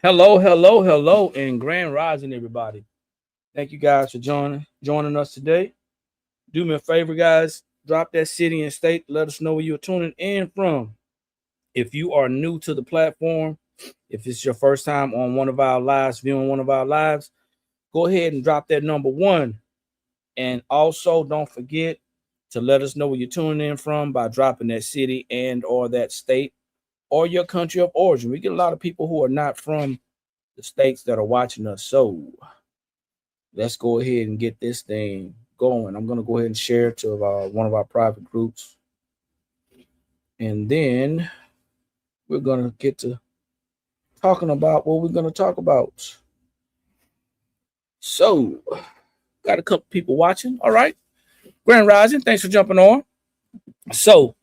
Hello, hello, hello, and grand rising, everybody. Thank you guys for joining us today. Do me a favor, guys. Drop that city and state. Let us know where you're tuning in from. If you are new to the platform, if it's your first time on one of our lives, viewing one of our lives, go ahead and drop that number one. And also, don't forget to let us know where you're tuning in from by dropping that city and or that state or your country of origin. We get a lot of people who are not from the states that are watching us. So let's go ahead and get this thing going. I'm going to go ahead and share it to one of our private groups. And then we're going to get to talking about what we're going to talk about. So, got a couple people watching. All right. Grand Rising, thanks for jumping on. So,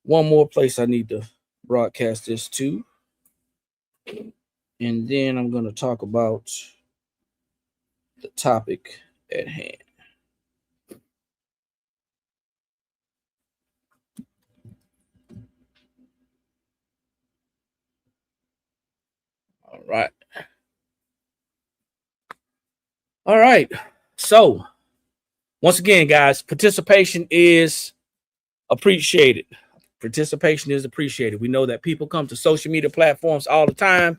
one more place I need to broadcast this to. And then I'm going to talk about the topic at hand. All right. All right. So, once again, guys, participation is appreciated. Participation is appreciated. We know that people come to social media platforms all the time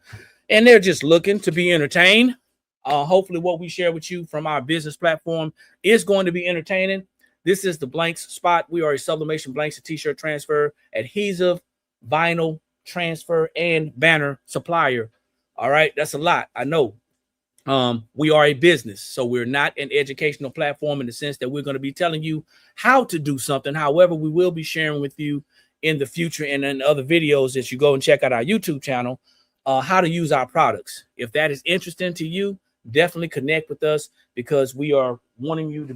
and they're just looking to be entertained. Hopefully, what we share with you from our business platform is going to be entertaining. This is the Blanks spot. We are a sublimation blanks and t-shirt transfer, adhesive, vinyl transfer, and banner supplier. All right, that's a lot. I know. We are a business, so we're not an educational platform in the sense that we're going to be telling you how to do something. However, we will be sharing with you in the future and in other videos that you go and check out our YouTube channel, how to use our products. If that is interesting to you, definitely connect with us because we are wanting you to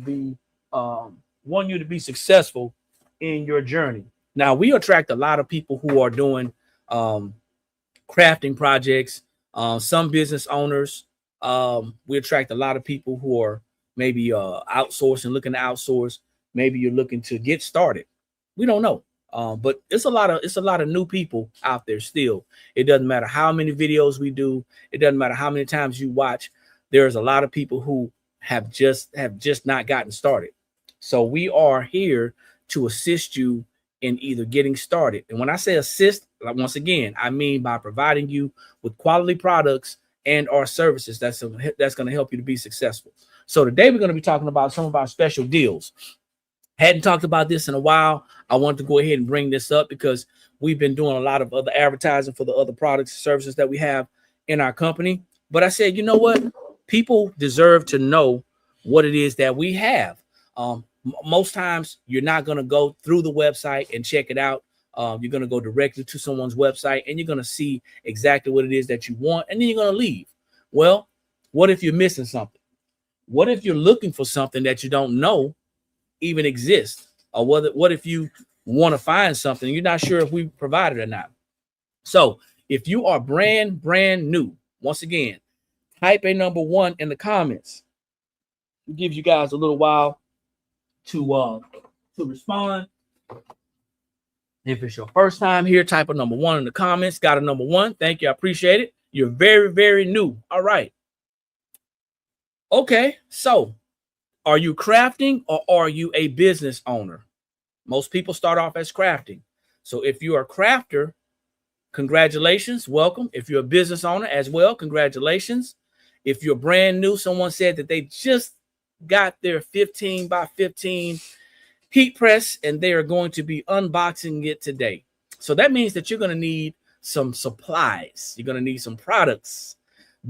be successful in your journey. Now, we attract a lot of people who are doing crafting projects, some business owners. We attract a lot of people who are maybe outsourcing, looking to outsource. Maybe you're looking to get started. We don't know. But it's a lot of new people out there still. It doesn't matter how many videos we do. It doesn't matter how many times you watch. There's a lot of people who have just not gotten started. So we are here to assist you in either getting started. And when I say assist, like once again, I mean by providing you with quality products and our services that's going to help you to be successful. So today we're going to be talking about some of our special deals. Hadn't talked about this in a while. I wanted to go ahead and bring this up because we've been doing a lot of other advertising for the other products and services that we have in our company. But I said, you know what? People deserve to know what it is that we have. Most times you're not going to go through the website and check it out. You're going to go directly to someone's website and you're going to see exactly what it is that you want. And then you're going to leave. Well, what if you're missing something? What if you're looking for something that you don't know even exists? Or what if you want to find something, you're not sure if we provide it or not? So if you are brand new, once again, type a number one in the comments. It gives you guys a little while to respond. If it's your first time here, type a number one in the comments. Got a number one. Thank you. I appreciate it. You're very, very new. All right. Okay. So are you crafting or are you a business owner? Most people start off as crafting. So if you're a crafter, congratulations. Welcome. If you're a business owner as well, congratulations. If you're brand new, someone said that they just got their 15 by 15 heat press and they are going to be unboxing it today. So that means that you're going to need some supplies. You're going to need some products.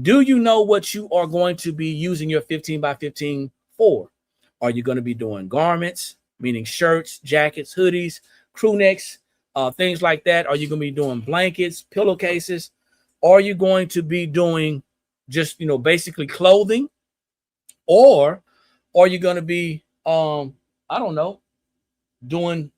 Do you know what you are going to be using your 15 by 15 for? Are you going to be doing garments, meaning shirts, jackets, hoodies, crew necks, things like that? Are you going to be doing blankets, pillowcases? Are you going to be doing just, basically clothing? Or are you going to be, I don't know, doing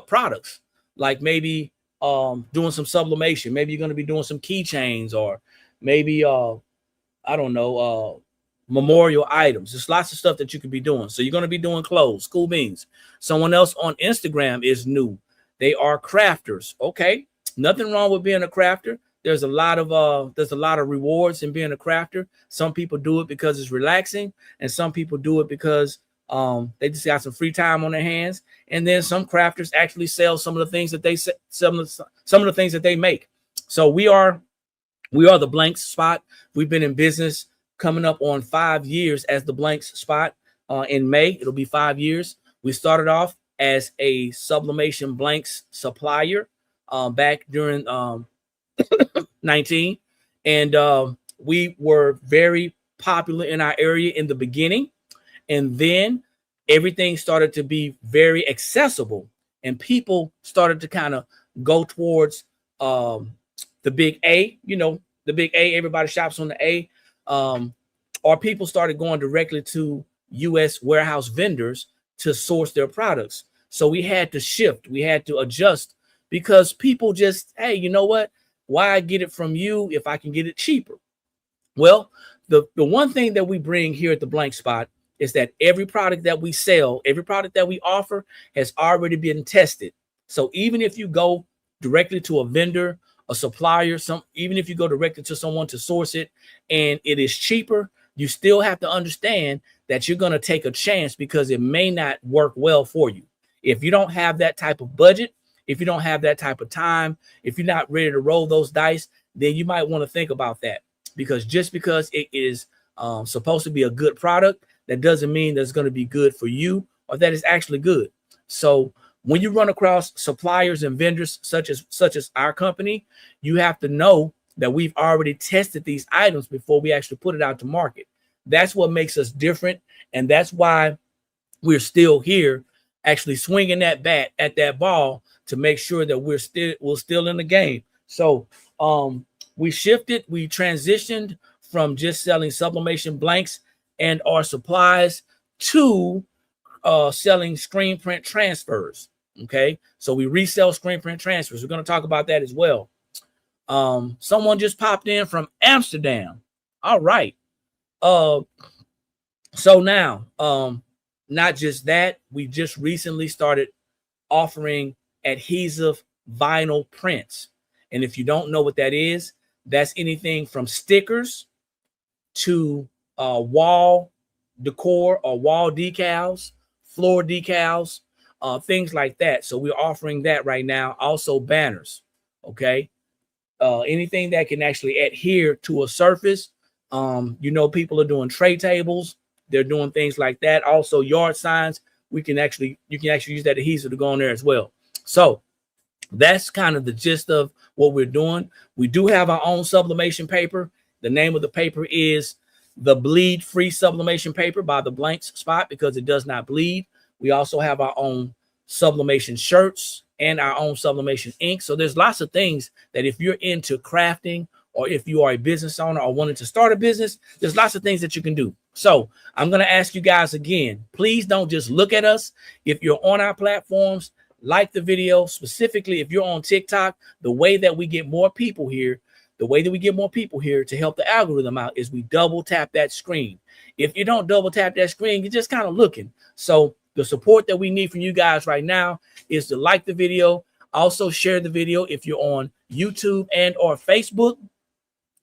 products like maybe doing some sublimation? Maybe you're going to be doing some keychains or maybe, I don't know, memorial items. There's lots of stuff that you could be doing. So you're going to be doing clothes, cool beans. Someone else on Instagram is new. They are crafters. Okay. Nothing wrong with being a crafter. there's a lot of rewards in being a crafter. Some people do it because it's relaxing, and some people do it because they just got some free time on their hands. And then some crafters actually sell some of the things that they some of the things that they make. So we are the Blank Spot. We've been in business coming up on 5 years as the Blank Spot. In May, it'll be 5 years. We started off as a sublimation blanks supplier back during 19, and we were very popular in our area in the beginning, and then everything started to be very accessible, and people started to kind of go towards the big A. The big A, everybody shops on the A, or people started going directly to U.S. warehouse vendors to source their products. So we had to shift, we had to adjust, because people just, hey, you know what? Why get it from you if I can get it cheaper? Well, the one thing that we bring here at the Blank Spot is that every product that we sell, every product that we offer has already been tested. So even if you go directly to a vendor, a supplier, even if you go directly to someone to source it and it is cheaper, you still have to understand that you're going to take a chance, because it may not work well for you. If you don't have that type of budget, if you don't have that type of time, if you're not ready to roll those dice, then you might want to think about that. Because just because it is supposed to be a good product, that doesn't mean that it's going to be good for you or that it's actually good. So when you run across suppliers and vendors such as our company, you have to know that we've already tested these items before we actually put it out to market. That's what makes us different, and that's why we're still here, actually swinging that bat at that ball to make sure that we're still in the game. So we transitioned from just selling sublimation blanks and our supplies to selling screen print transfers. Okay, so we resell screen print transfers. We're going to talk about that as well. Someone just popped in from Amsterdam. All right. So now, not just that, we just recently started offering adhesive vinyl prints. And if you don't know what that is, that's anything from stickers to wall decor or wall decals, floor decals, things like that. So we're offering that right now. Also banners. Okay. Anything that can actually adhere to a surface. People are doing tray tables. They're doing things like that. Also yard signs. You can actually use that adhesive to go on there as well. So that's kind of the gist of what we're doing. We do have our own sublimation paper. The name of the paper is the Bleed Free Sublimation Paper by the Blank Spot, because it does not bleed. We also have our own sublimation shirts and our own sublimation ink. So there's lots of things that if you're into crafting, or if you are a business owner or wanting to start a business, there's lots of things that you can do. So I'm going to ask you guys again, please don't just look at us. If you're on our platforms, like the video. Specifically, if you're on TikTok, the way that we get more people here to help the algorithm out is we double tap that screen. If you don't double tap that screen, you're just kind of looking. So the support that we need from you guys right now is to like the video. Also share the video if you're on YouTube and or Facebook.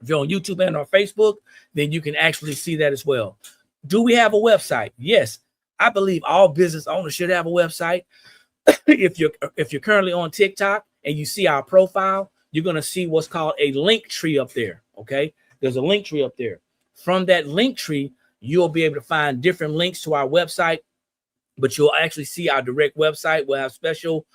If you're on YouTube and or Facebook, then you can actually see that as well. Do we have a website? Yes. I believe all business owners should have a website. If you're currently on TikTok and you see our profile, you're going to see what's called a link tree up there. Okay. There's a link tree up there. From that link tree, you'll be able to find different links to our website, but you'll actually see our direct website. We'll have special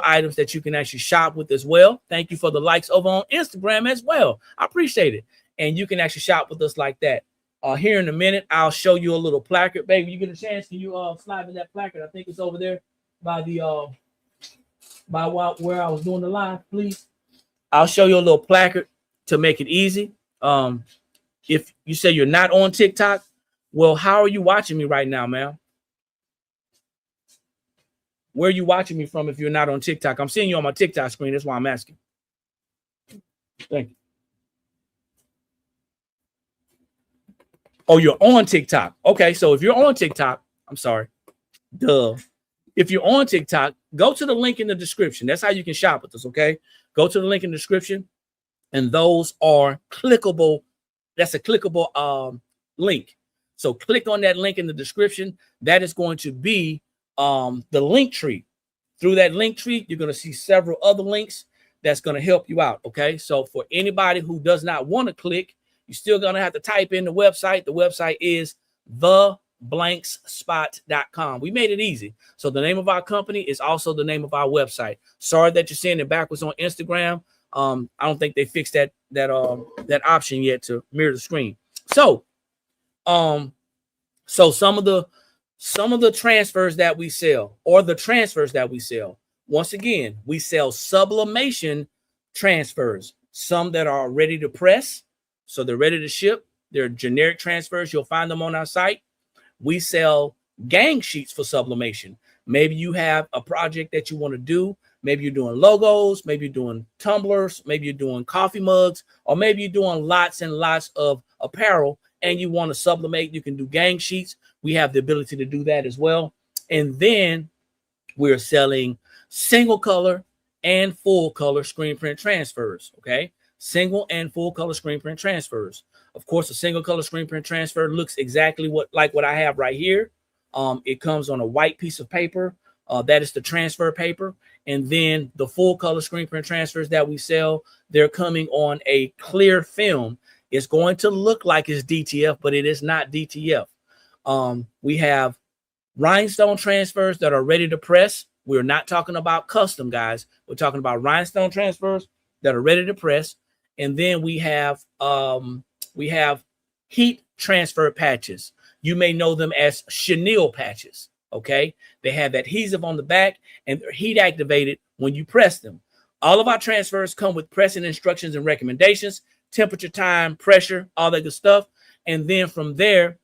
items that you can actually shop with as well. Thank you for the likes over on Instagram as well. I appreciate it. And you can actually shop with us like that. Here in a minute, I'll show you a little placard. Baby, you get a chance, can you slide in that placard? I think it's over there by the where I was doing the live, please. I'll show you a little placard to make it easy. If you say you're not on TikTok, well, how are you watching me right now, ma'am? Where are you watching me from if you're not on TikTok? I'm seeing you on my TikTok screen. That's why I'm asking. Thank you. Oh, you're on TikTok. Okay, so if you're on TikTok, I'm sorry. Duh. If you're on TikTok, go to the link in the description. That's how you can shop with us, okay? Go to the link in the description, and those are clickable. That's a clickable link. So click on that link in the description. That is going to be the link tree. Through that link tree, you're going to see several other links that's going to help you out. Okay, so for anybody who does not want to click, you're still going to have to type in the website. The website is theblankspot.com. We made it easy. So the name of our company is also the name of our website. Sorry that you're seeing it backwards on Instagram. I don't think they fixed that option yet to mirror the screen. So some of the transfers that we sell, or the transfers that we sell, once again, we sell sublimation transfers, some that are ready to press, so they're ready to ship. They're generic transfers. You'll find them on our site. We sell gang sheets for sublimation. Maybe you have a project that you want to do. Maybe you're doing logos, maybe you're doing tumblers, maybe you're doing coffee mugs, or maybe you're doing lots and lots of apparel and you want to sublimate. You can do gang sheets. We have the ability to do that as well. And then we're selling single color and full color screen print transfers. Okay, single and full color screen print transfers. Of course, a single color screen print transfer looks exactly like what I have right here. It comes on a white piece of paper. That is the transfer paper. And then the full color screen print transfers that we sell, they're coming on a clear film. It's going to look like it's DTF, but it is not DTF. We have rhinestone transfers that are ready to press. We're not talking about custom, guys. We're talking about rhinestone transfers that are ready to press. And then we have heat transfer patches. You may know them as chenille patches. Okay, they have adhesive on the back and they're heat activated when you press them. All of our transfers come with pressing instructions and recommendations, temperature, time, pressure, all that good stuff. And then from there,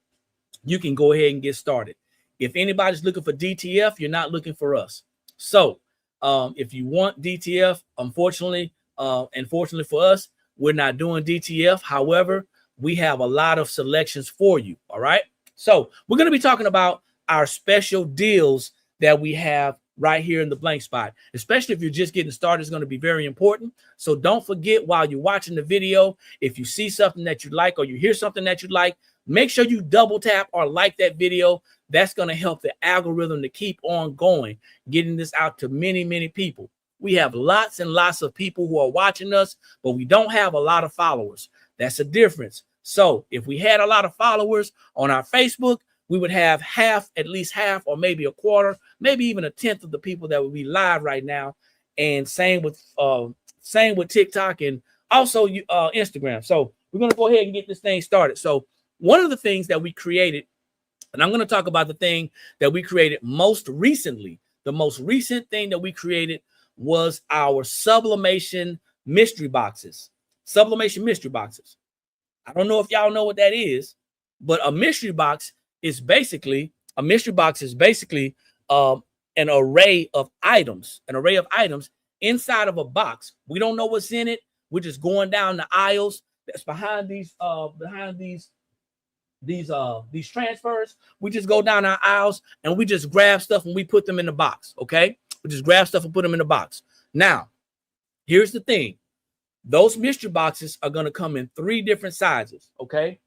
you can go ahead and get started. If anybody's looking for DTF, you're not looking for us. So if you want DTF, unfortunately, and fortunately for us, we're not doing DTF. However, we have a lot of selections for you. All right. So we're going to be talking about our special deals that we have right here in the blank spot, especially if you're just getting started, is going to be very important. So don't forget, while you're watching the video, if you see something that you like or you hear something that you like, make sure you double tap or like that video. That's going to help the algorithm to keep on going, getting this out to many, many people. We have lots and lots of people who are watching us, but we don't have a lot of followers. That's a difference. So if we had a lot of followers on our Facebook, we would have at least half, or maybe a quarter, maybe even a tenth of the people that would be live right now. And same with TikTok and also Instagram. So we're going to go ahead and get this thing started. So one of the things that we created, and I'm going to talk about the thing that we created most recently. The most recent thing that we created was our sublimation mystery boxes. Sublimation mystery boxes. I don't know if y'all know what that is, but a mystery box is basically an array of items, inside of a box. We don't know what's in it. We're just going down the aisles that's behind these transfers. We just go down our aisles and we just grab stuff and we put them in the box. Okay, we just grab stuff and put them in the box. Now, here's the thing: those mystery boxes are going to come in 3 different sizes. Okay,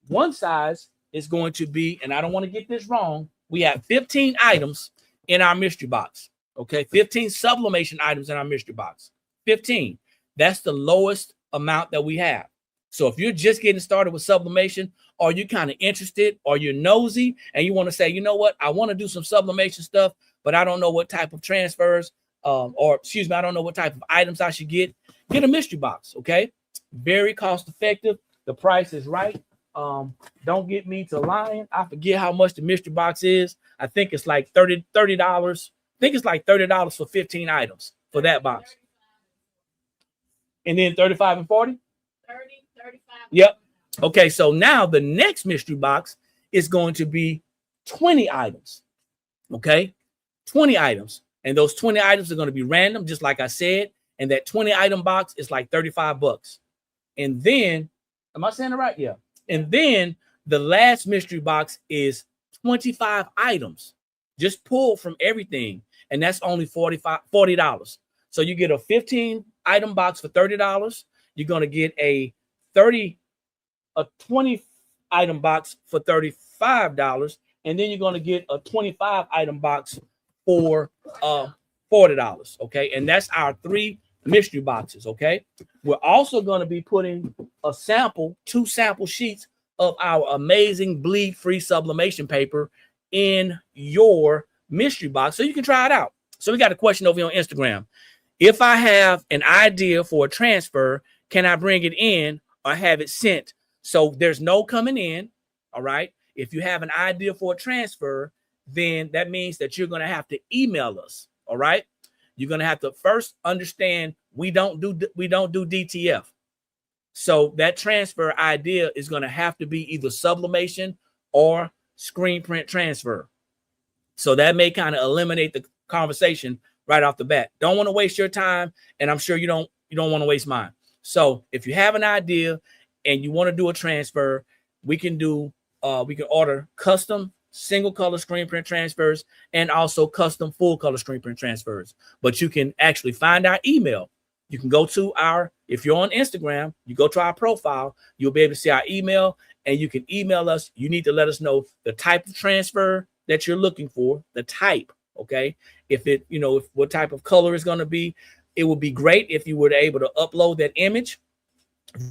one size is going to be, and I don't want to get this wrong, we have 15 items in our mystery box. Okay, 15 sublimation items in our mystery box. 15. That's the lowest amount that we have. So if you're just getting started with sublimation, or you're kind of interested, or you're nosy and you want to say, you know what, I want to do some sublimation stuff, but I don't know what type of transfers, I don't know what type of items I should get a mystery box. Okay, very cost effective. The price is right. Don't get me to lying. I forget how much the mystery box is. I think it's like $30. I think it's like $30 for 15 items for that box. And then 35 and 40? 30, 35. Yep. Okay, so now the next mystery box is going to be 20 items. Okay, 20 items. And those 20 items are going to be random, just like I said. And that 20 item box is like $35. And then, am I saying it right? Yeah. And then the last mystery box is 25 items, just pulled from everything. And that's only $40. So you get a 15 item box for $30. you're going to get a 20 item box for $35, and then you're going to get a 25 item box for $40. Okay, and that's our 3 mystery boxes. Okay, we're also going to be putting two sample sheets of our amazing bleed-free sublimation paper in your mystery box so you can try it out. So we got a question over here on Instagram. If I have an idea for a transfer, can I bring it in or have it sent? So there's no coming in. All right. If you have an idea for a transfer, then that means that you're going to have to email us. All right. You're going to have to first understand we don't do DTF. So that transfer idea is going to have to be either sublimation or screen print transfer. So that may kind of eliminate the conversation right off the bat. Don't want to waste your time, and I'm sure you don't want to waste mine. So if you have an idea and you want to do a transfer, we can order custom single color screen print transfers and also custom full color screen print transfers. But you can actually find our email. You can go to if you're on Instagram, you go to our profile, you'll be able to see our email, and you can email us. You need to let us know the type of transfer that you're looking for, the type. Okay. If what type of color is going to be, it would be great if you were able to upload that image.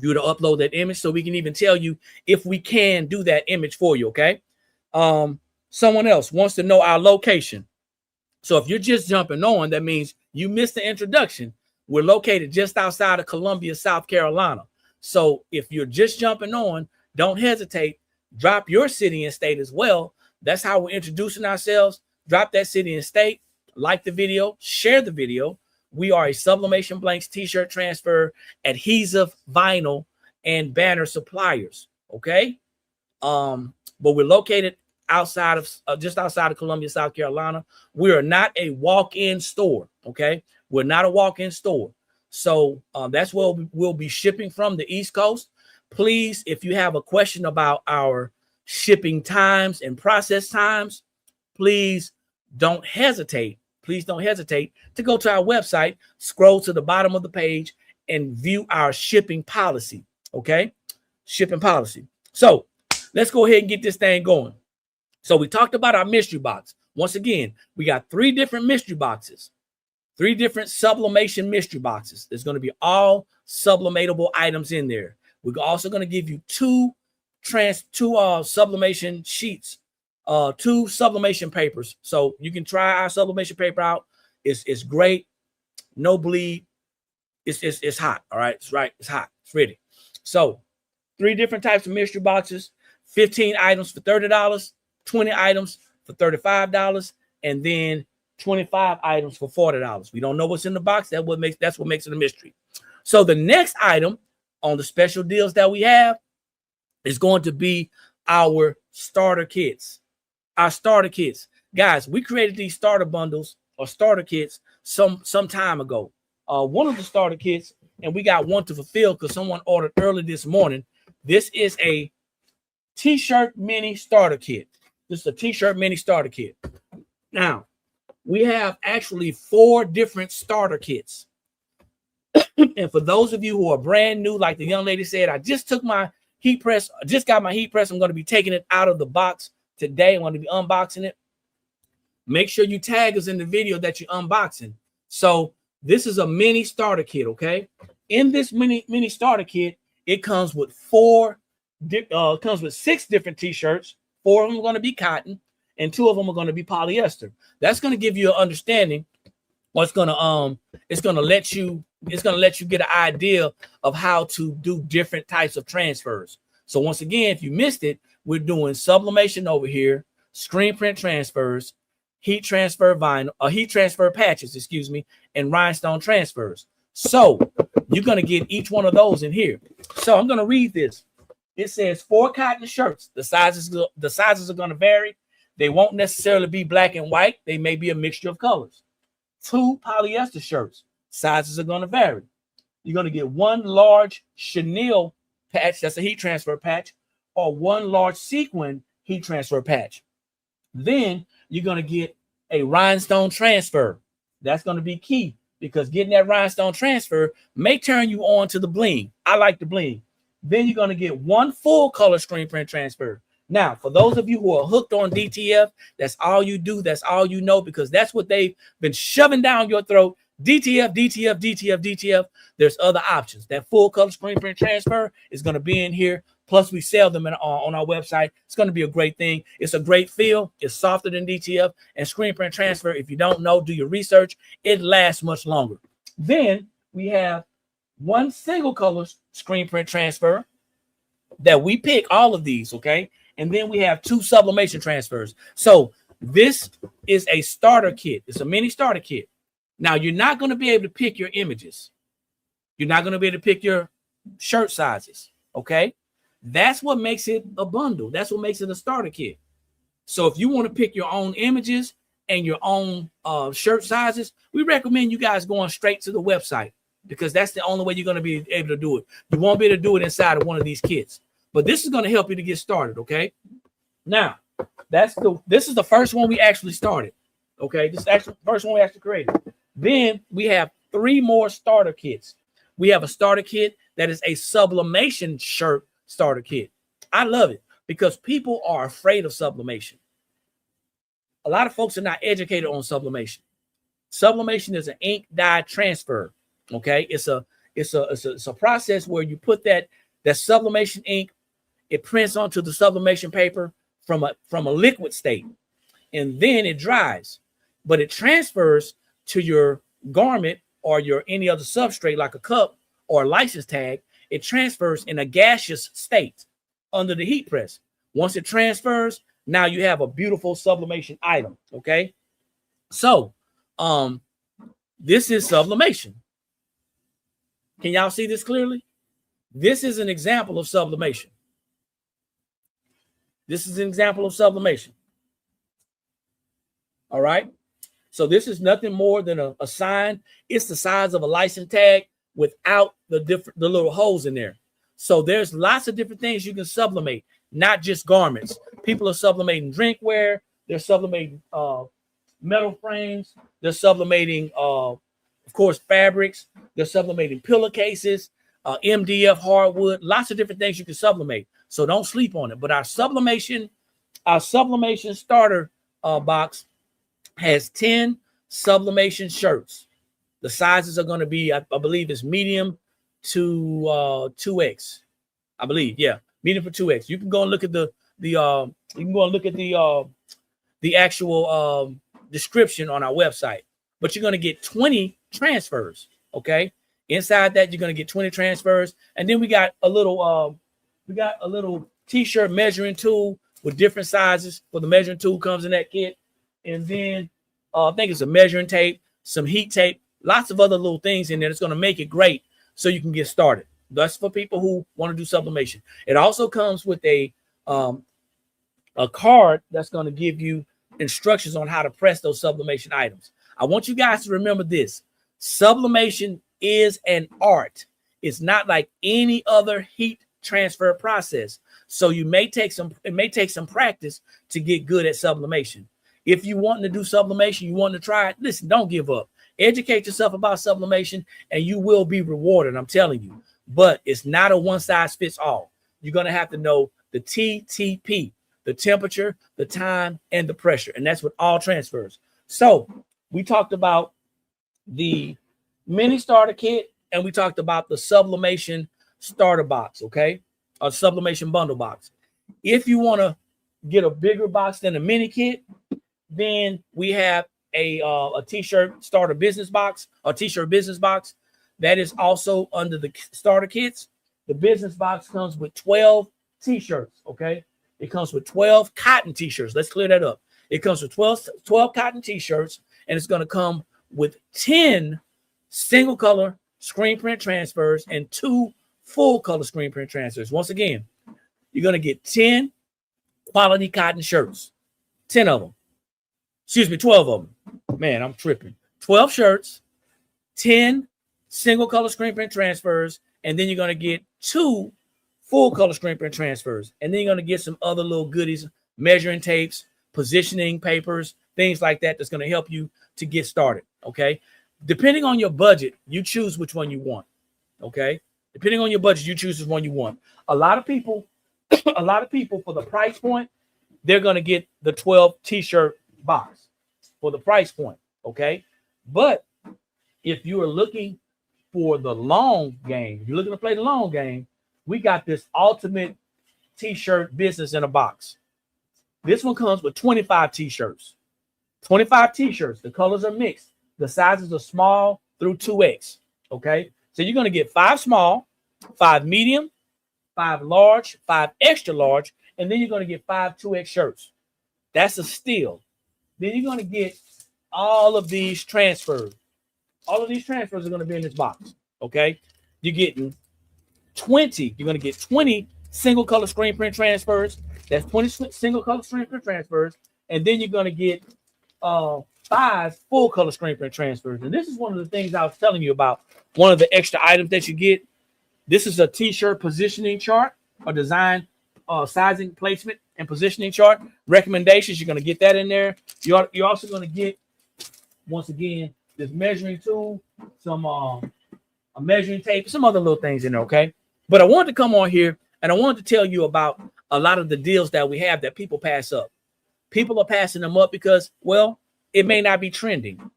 You to upload that image so we can even tell you if we can do that image for you. Okay. Someone else wants to know our location. So if you're just jumping on, that means you missed the introduction. We're located just outside of Columbia, South Carolina. So if you're just jumping on, don't hesitate. Drop your city and state as well. That's how we're introducing ourselves. Drop that city and state, like the video, share the video. We are a Sublimation Blanks t-shirt transfer, adhesive, vinyl, and banner suppliers. Okay. But we're located just outside of Columbia, South Carolina. We are not a walk-in store. Okay. We're not a walk-in store. So that's where we'll be shipping from, the East Coast. Please, if you have a question about our shipping times and process times, please don't hesitate. Please don't hesitate to go to our website, scroll to the bottom of the page, and view our shipping policy. Okay? Shipping policy. So let's go ahead and get this thing going. So we talked about our mystery box. Once again, we got 3 different mystery boxes, 3 different sublimation mystery boxes. There's going to be all sublimatable items in there. We're also going to give you 2 sublimation sheets, 2 sublimation papers. So you can try our sublimation paper out. It's great. No bleed. It's hot. All right. It's right. It's hot. It's ready. So 3 different types of mystery boxes, 15 items for $30, 20 items for $35, and then 25 items for $40. We don't know what's in the box. That's what makes it a mystery. So the next item on the special deals that we have is going to be our starter kits. Our starter kits. Guys, we created these starter bundles or starter kits some time ago. One of the starter kits, and we got one to fulfill because someone ordered early this morning. This is a t-shirt mini starter kit. This is a t-shirt mini starter kit. Now, we have actually 4 different starter kits. And for those of you who are brand new, like the young lady said, I just took my heat press. I just got my heat press. I'm going to be taking it out of the box today. I'm going to be unboxing it. Make sure you tag us in the video that you're unboxing. So this is a mini starter kit, okay? In this mini starter kit, it comes with 6 different t-shirts. 4 of them are going to be cotton, and 2 of them are going to be polyester. That's going to give you an understanding. It's going to let you get an idea of how to do different types of transfers. So once again, if you missed it, we're doing sublimation over here, screen print transfers, heat transfer patches, and rhinestone transfers. So you're going to get each one of those in here. So I'm going to read this. It says 4 cotton shirts. The sizes are going to vary. They won't necessarily be black and white. They may be a mixture of colors. 2 polyester shirts. Sizes are going to vary. You're going to get 1 large chenille patch. That's a heat transfer patch, or 1 large sequin heat transfer patch. Then you're going to get a rhinestone transfer. That's going to be key. because getting that rhinestone transfer may turn you on to the bling. I like the bling. Then you're going to get one full color screen print transfer. Now, for those of you who are hooked on DTF, that's all you do. That's all you know, because that's what they've been shoving down your throat. DTF, DTF, DTF, DTF. There's other options. That full color screen print transfer is going to be in here. Plus, we sell them on our website. It's going to be a great thing. It's a great feel. It's softer than DTF. And screen print transfer, if you don't know, do your research. It lasts much longer. Then we have one single color screen print transfer that we pick all of these, okay? And then we have two sublimation transfers. So this is a starter kit. It's a mini starter kit. Now, you're not going to be able to pick your images. You're not going to be able to pick your shirt sizes, okay? That's what makes it a bundle. That's what makes it a starter kit. So if you want to pick your own images and your own shirt sizes, we recommend you guys going straight to the website, because that's the only way you're going to be able to do it. You won't be able to do it inside of one of these kits. But this is going to help you to get started, okay? Now, this is the first one we actually started, okay? This is actually the first one we actually created. Then we have 3 more starter kits. We have a starter kit that is a sublimation shirt starter kit. I love it because people are afraid of sublimation. A lot of folks are not educated on sublimation. Sublimation is an ink dye transfer, okay? It's a process where you put that sublimation ink. It prints onto the sublimation paper from a liquid state, and then it dries, but it transfers to your garment or your any other substrate like a cup or a license tag. It transfers in a gaseous state under the heat press. Once it transfers, now you have a beautiful sublimation item, okay? So this is sublimation. Can y'all see this clearly? This is an example of sublimation. This is an example of sublimation. All right. So this is nothing more than a sign. It's the size of a license tag without the little holes in there. So there's lots of different things you can sublimate, not just garments. People are sublimating drinkware. They're sublimating metal frames. They're sublimating, of course, fabrics. They're sublimating pillowcases, MDF hardwood. Lots of different things you can sublimate. So don't sleep on it. But our sublimation starter box has 10 sublimation shirts. The sizes are going to be, I believe, it's medium to 2X. I believe, yeah, medium for 2X. You can go and look at the actual description on our website. But you're going to get 20 transfers. Okay, inside that you're going to get 20 transfers, and then we got a little t-shirt measuring tool with different sizes. For the measuring tool comes in that kit, and then I think it's a measuring tape, some heat tape, lots of other little things in there that's going to make it great so you can get started. That's for people who want to do sublimation. It also comes with a card that's going to give you instructions on how to press those sublimation items. I want you guys to remember this. Sublimation is an art. It's not like any other heat transfer process. So it may take some practice to get good at sublimation. If you want to do sublimation, you want to try it, listen, don't give up. Educate yourself about sublimation and you will be rewarded, I'm telling you. But it's not a one size fits all. You're going to have to know the TTP, the temperature, the time, and the pressure. And that's with all transfers. So we talked about the mini starter kit and we talked about the sublimation starter box, okay? A sublimation bundle box. If you want to get a bigger box than a mini kit, then we have a t-shirt starter business box, a t-shirt business box that is also under the starter kits. The business box comes with 12 t-shirts, okay? It comes with 12 cotton t-shirts. Let's clear that up. It comes with 12 cotton t-shirts, and it's going to come with 10 single color screen print transfers and 2 full color screen print transfers. Once again, you're going to get 10 quality cotton shirts, 10 of them. Excuse me, 12 of them. Man, I'm tripping. 12 shirts, 10 single color screen print transfers, and then you're going to get 2 full color screen print transfers. And then you're going to get some other little goodies, measuring tapes, positioning papers, things like that that's going to help you to get started, okay? Depending on your budget, you choose which one you want. Okay. Depending on your budget, you choose which one you want. A lot of people, a lot of people for the price point, they're going to get the 12 t-shirt box for the price point. Okay. But if you are looking for the long game, you're looking to play the long game, we got this ultimate t-shirt business in a box. This one comes with 25 t-shirts. 25 t-shirts. The colors are mixed. The sizes are small through 2X. Okay. So you're going to get 5 small, 5 medium, 5 large, 5 extra large, and then you're going to get 5 2X shirts. That's a steal. Then you're going to get all of these transfers. All of these transfers are going to be in this box. Okay. You're getting 20. You're going to get 20 single color screen print transfers. That's 20 single color screen print transfers. And then you're going to get 5 full color screen print transfers. And this is one of the things I was telling you about. One of the extra items that you get. This is a t-shirt positioning chart, a design, sizing, placement, and positioning chart. Recommendations, you're going to get that in there. You're also going to get, once again, this measuring tool, some a measuring tape, some other little things in there, okay? But I wanted to come on here and I wanted to tell you about a lot of the deals that we have that people pass up. People are passing them up because, well, it may not be trending.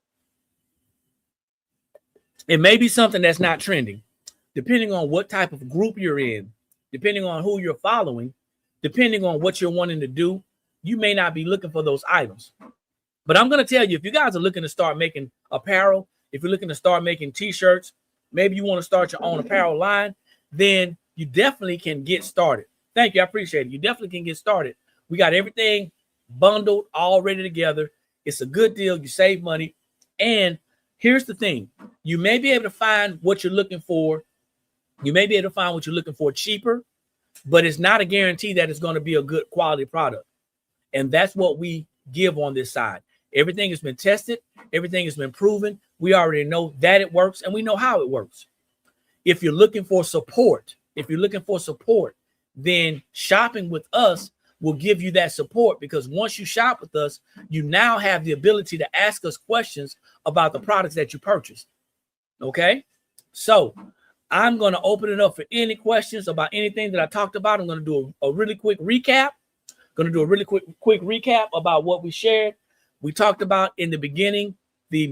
It may be something that's not trending. Depending on what type of group you're in, depending on who you're following, depending on what you're wanting to do, you may not be looking for those items. But I'm going to tell you, if you guys are looking to start making apparel, if you're looking to start making t-shirts, maybe you want to start your own apparel line, then you definitely can get started. Thank you. I appreciate it. You definitely can get started. We got everything bundled, all ready together. It's a good deal. You save money. And here's the thing. You may be able to find what you're looking for. You may be able to find what you're looking for cheaper, but it's not a guarantee that it's going to be a good quality product. And that's what we give on this side. Everything has been tested. Everything has been proven. We already know that it works and we know how it works. If you're looking for support, then shopping with us will give you that support, because once you shop with us, you now have the ability to ask us questions about the products that you purchased. Okay. So I'm going to open it up for any questions about anything that I talked about. I'm going to do a really quick recap. Quick recap about what we shared. We talked about in the beginning, the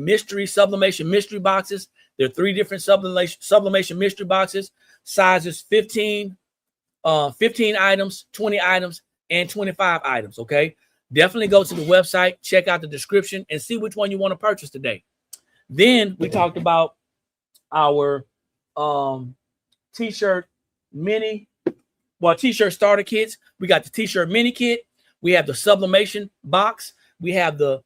sublimation mystery boxes. There are 3 different sublimation mystery boxes, sizes 15 items, 20 items, and 25 items. Okay. Definitely go to the website, check out the description, and see which one you want to purchase today. Then we talked about our t-shirt t-shirt starter kits. We got the t-shirt mini kit. We have the sublimation box. We have the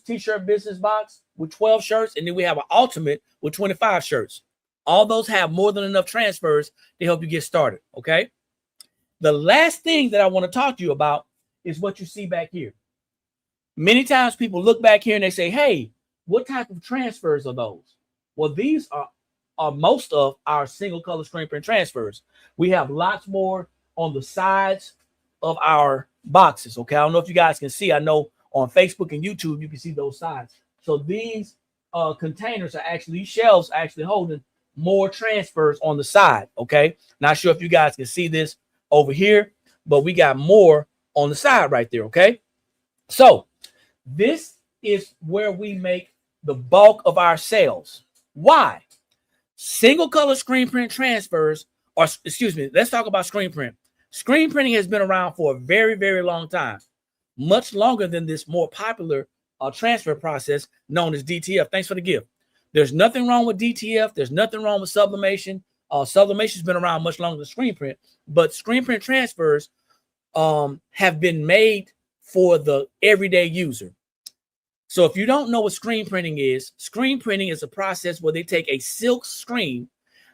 t-shirt business box with 12 shirts. And then we have an ultimate with 25 shirts. All those have more than enough transfers to help you get started. Okay. The last thing that I want to talk to you about is what you see back here. Many times people look back here and they say, hey, what type of transfers are those? Well, these are most of our single color screen print transfers. We have lots more on the sides of our boxes. Okay. I don't know if you guys can see. I know on Facebook and YouTube, you can see those sides. So these containers are actually, shelves are actually holding more transfers on the side. Okay. Not sure if you guys can see this over here, but we got more on the side right there. Okay. So this is where we make the bulk of our sales. Why? Single color screen print transfers, or excuse me, let's talk about screen print. Screen printing has been around for a very, very long time, much longer than this more popular transfer process known as DTF. Thanks for the gift. There's nothing wrong with DTF. There's nothing wrong with sublimation. Sublimation has been around much longer than screen print, but screen print transfers have been made for the everyday user. So if you don't know what screen printing is a process where they take a silk screen,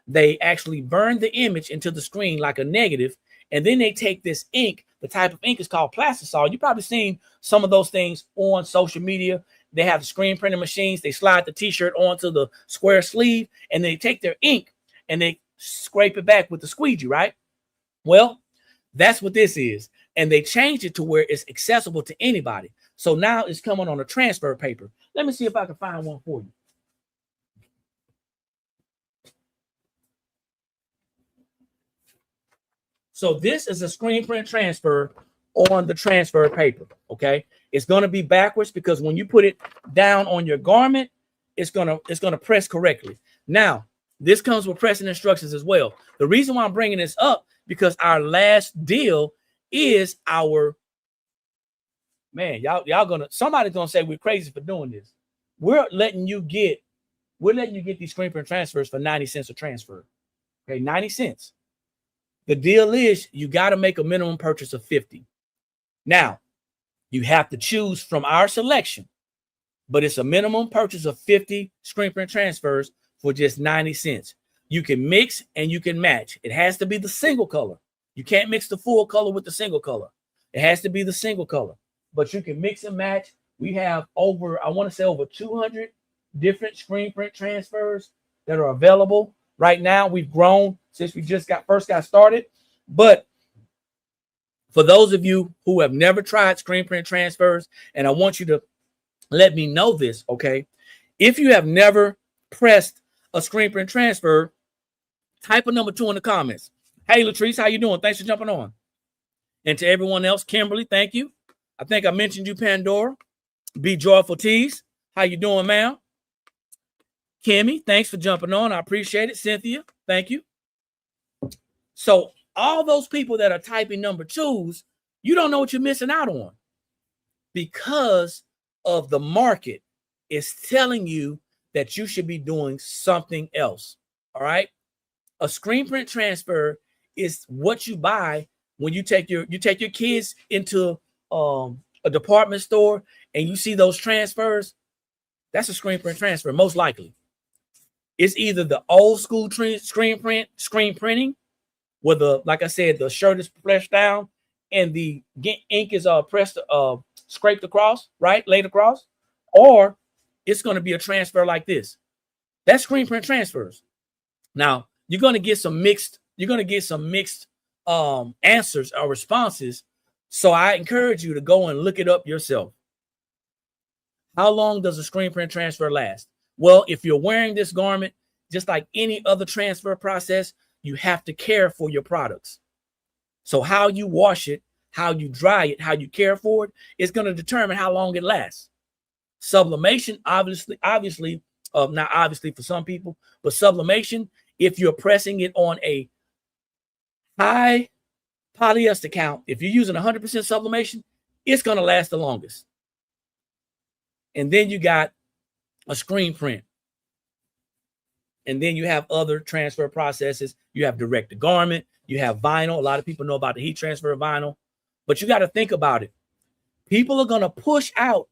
they actually burn the image into the screen like a negative, and then they take this ink. The type of ink is called plastisol. You've probably seen some of those things on social media. They have screen printing machines. They slide the t-shirt onto the square sleeve, and they take their ink and they scrape it back with the squeegee, right? Well, that's what this is. And they changed it to where it's accessible to anybody. So now it's coming on a transfer paper. Let me see if I can find one for you. So this is a screen print transfer on the transfer paper. Okay, it's going to be backwards because when you put it down on your garment, it's gonna press correctly. Now, this comes with pressing instructions as well. The reason why I'm bringing this up because our last deal is our man. Somebody's gonna say we're crazy for doing this. We're letting you get these screen print transfers for 90 cents a transfer. Okay, 90 cents. The deal is you got to make a minimum purchase of 50. Now, you have to choose from our selection, but it's a minimum purchase of 50 screen print transfers for just 90 cents. You can mix and you can match. It has to be the single color. You can't mix the full color with the single color. It has to be the single color, but you can mix and match. We have over 200 different screen print transfers that are available right now. We've grown since we just first got started. But for those of you who have never tried screen print transfers, and I want you to let me know this, okay? If you have never pressed a screen print transfer, type a number 2 in the comments. Hey, Latrice, how you doing? Thanks for jumping on. And to everyone else, Kimberly, thank you. I think I mentioned you, Pandora. Be Joyful Tees. How you doing, ma'am? Kimmy, thanks for jumping on. I appreciate it. Cynthia, thank you. So all those people that are typing number 2s, you don't know what you're missing out on because of the market is telling you that you should be doing something else. All right. A screen print transfer is what you buy when you take your kids into a department store and you see those transfers. That's a screen print transfer, most likely. It's either the old school screen printing, where like I said, the shirt is pressed down and the ink is pressed, scraped across, right, laid across, or it's going to be a transfer like this. That's screen print transfers. Now you're going to get some mixed. Answers or responses. So I encourage you to go and look it up yourself. How long does a screen print transfer last? Well, if you're wearing this garment, just like any other transfer process, you have to care for your products. So how you wash it, how you dry it, how you care for it is going to determine how long it lasts. Sublimation, obviously, not obviously for some people, but sublimation, if you're pressing it on a high polyester count, if you're using 100% sublimation, it's going to last the longest. And then you got a screen print. And then you have other transfer processes. You have direct to garment. You have vinyl. A lot of people know about the heat transfer of vinyl. But you got to think about it. People are going to push out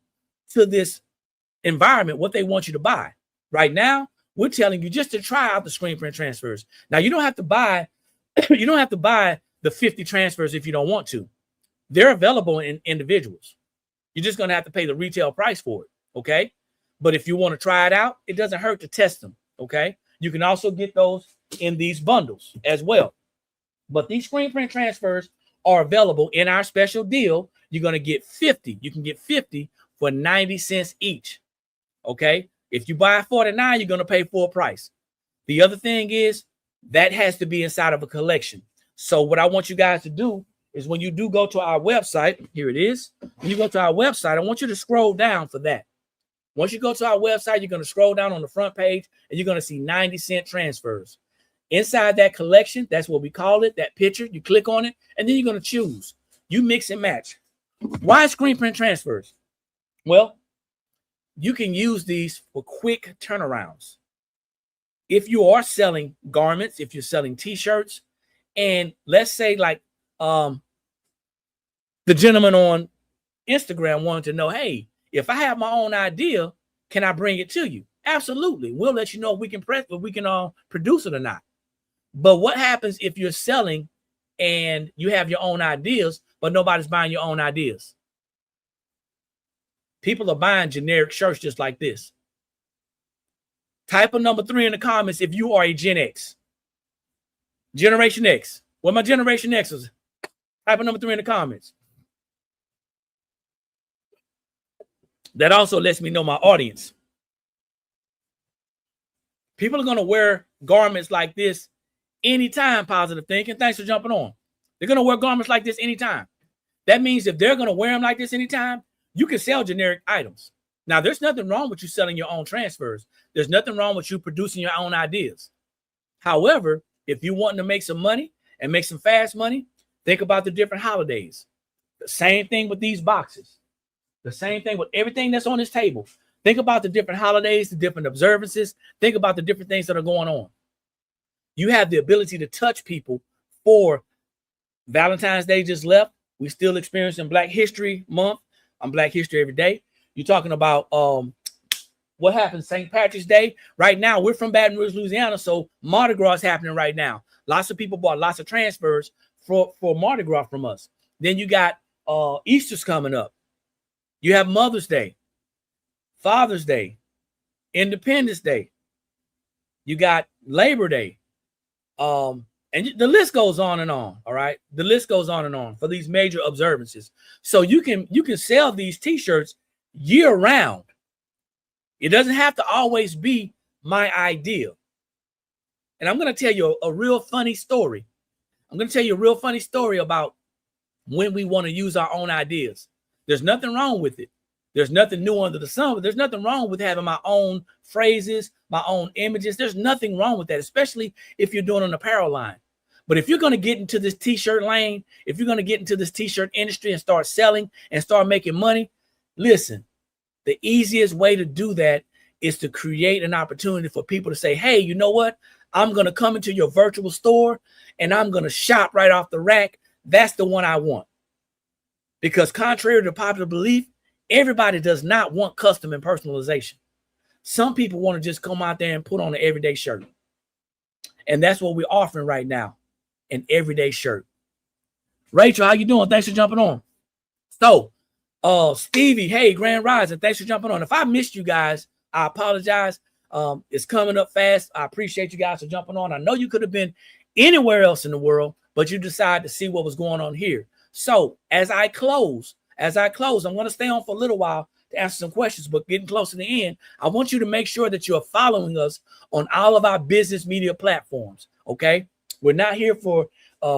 to this environment what they want you to buy. Right now, we're telling you just to try out the screen print transfers. Now, you don't have to buy the 50 transfers if you don't want to. They're available in individuals. You're just going to have to pay the retail price for it, okay? But if you want to try it out, it doesn't hurt to test them, okay? You can also get those in these bundles as well. But these screen print transfers are available in our special deal. You're going to get 50. You can get 50 for 90 cents each, okay? If you buy 49, you're going to pay full price. The other thing is that has to be inside of a collection. So what I want you guys to do is when you do go to our website, here it is. When you go to our website, I want you to scroll down for that. Once you go to our website, you're going to scroll down on the front page and you're going to see 90-cent transfers. Inside that collection, that's what we call it, that picture, you click on it, and then you're going to choose. You mix and match. Why screen print transfers? Well, you can use these for quick turnarounds. If you are selling garments, if you're selling t-shirts, and let's say like the gentleman on Instagram wanted to know, hey, if I have my own idea, can I bring it to you? Absolutely. We'll let you know if we can produce it or not. But what happens if you're selling and you have your own ideas, but nobody's buying your own ideas? People are buying generic shirts just like this. Type a number 3 in the comments if you are a Gen X. Generation X. Where my Generation X's? Type a number 3 in the comments. That also lets me know my audience. People are going to wear garments like this anytime, Positive Thinking. Thanks for jumping on. They're going to wear garments like this anytime. That means if they're going to wear them like this anytime, you can sell generic items. Now, there's nothing wrong with you selling your own transfers. There's nothing wrong with you producing your own ideas. However, if you want to make some money and make some fast money, think about the different holidays. The same thing with these boxes. The same thing with everything that's on this table. Think about the different holidays, the different observances. Think about the different things that are going on. You have the ability to touch people. For Valentine's Day just left. We still experiencing Black History Month. I'm Black History every day. You're talking about what happened St. Patrick's Day. Right now, we're from Baton Rouge, Louisiana, so Mardi Gras is happening right now. Lots of people bought lots of transfers for Mardi Gras from us. Then you got Easter's coming up. You have Mother's Day, Father's Day, Independence Day. You got Labor Day. And the list goes on and on. All right. The list goes on and on for these major observances. So you can sell these t-shirts year round. It doesn't have to always be my idea. And I'm going to tell you a real funny story. I'm going to tell you a real funny story about when we want to use our own ideas. There's nothing wrong with it. There's nothing new under the sun, but there's nothing wrong with having my own phrases, my own images. There's nothing wrong with that, especially if you're doing an apparel line. But if you're going to get into this t-shirt lane, if you're going to get into this t-shirt industry and start selling and start making money, listen, the easiest way to do that is to create an opportunity for people to say, hey, you know what? I'm going to come into your virtual store and I'm going to shop right off the rack. That's the one I want. Because contrary to popular belief, everybody does not want custom and personalization. Some people want to just come out there and put on an everyday shirt. And that's what we're offering right now, an everyday shirt. Rachel, how you doing? Thanks for jumping on. So, Stevie, hey, Grand Rising, thanks for jumping on. If I missed you guys, I apologize. It's coming up fast. I appreciate you guys for jumping on. I know you could have been anywhere else in the world, but you decided to see what was going on here. So as I close, I'm going to stay on for a little while to answer some questions, but getting close to the end, I want you to make sure that you're following us on all of our business media platforms. Okay. We're not here for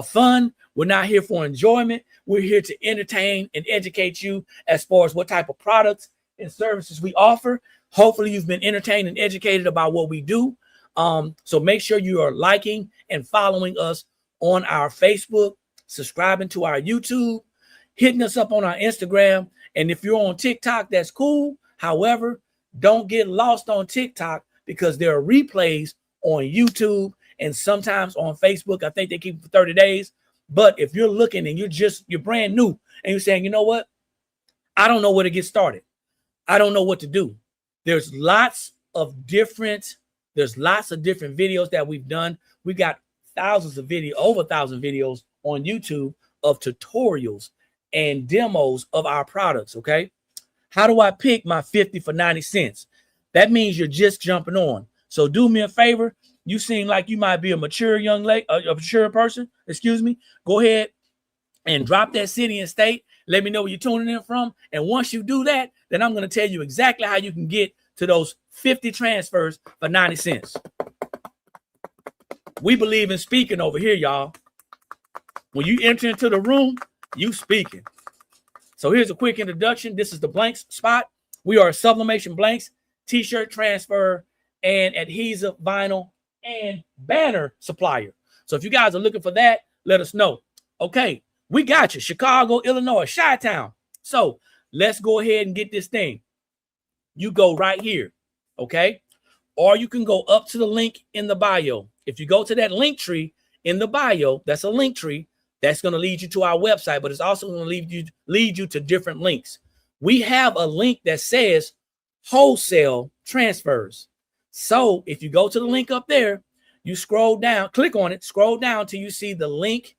fun. We're not here for enjoyment. We're here to entertain and educate you as far as what type of products and services we offer. Hopefully you've been entertained and educated about what we do. So make sure you are liking and following us on our Facebook, subscribing to our YouTube, hitting us up on our Instagram. And if you're on TikTok, that's cool. However, don't get lost on TikTok because there are replays on YouTube and sometimes on Facebook. I think they keep it for 30 days. But if you're looking and you're brand new and you're saying, you know what? I don't know where to get started. I don't know what to do. There's lots of different videos that we've done. We got over 1,000 videos on YouTube of tutorials and demos of our products. Okay. How do I pick my 50 for 90 cents? That means you're just jumping on. So do me a favor. You seem like you might be a mature young lady, a mature person, Go ahead and drop that city and state. Let me know where you're tuning in from. And once you do that, then I'm going to tell you exactly how you can get to those 50 transfers for 90 cents. We believe in speaking over here, y'all. When you enter into the room, you speaking. So here's a quick introduction. This is the Blanks spot. We are a sublimation blanks, t-shirt transfer, and adhesive vinyl and banner supplier. So if you guys are looking for that, let us know. Okay, we got you. Chicago, Illinois, Chi-Town. So let's go ahead and get this thing. You go right here, okay? Or you can go up to the link in the bio. If you go to that link tree in the bio, that's a link tree. That's going to lead you to our website, but it's also going to lead you to different links. We have a link that says wholesale transfers. So if you go to the link up there, you scroll down, click on it, scroll down till you see the link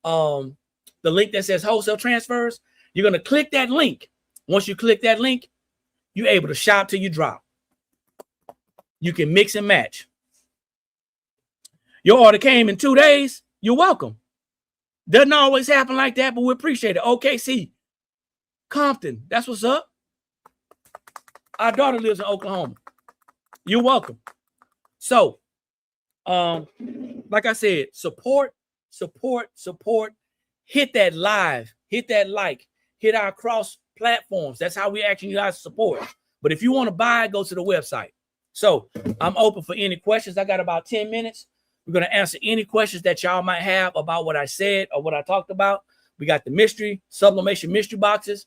that says wholesale transfers. You're going to click that link. Once you click that link, you're able to shop till you drop. You can mix and match. Your order came in 2 days. You're welcome. Doesn't always happen like that, but we appreciate it. OKC, Compton, that's what's up. Our daughter lives in Oklahoma. You're welcome. So, like I said, support. hit that live, hit that like, hit our cross platforms. That's how we actually guys support. But if you want to buy, go to the website. So I'm open for any questions. I got about 10 minutes. We're going to answer any questions that y'all might have about what I said or what I talked about. We got the mystery, sublimation mystery boxes.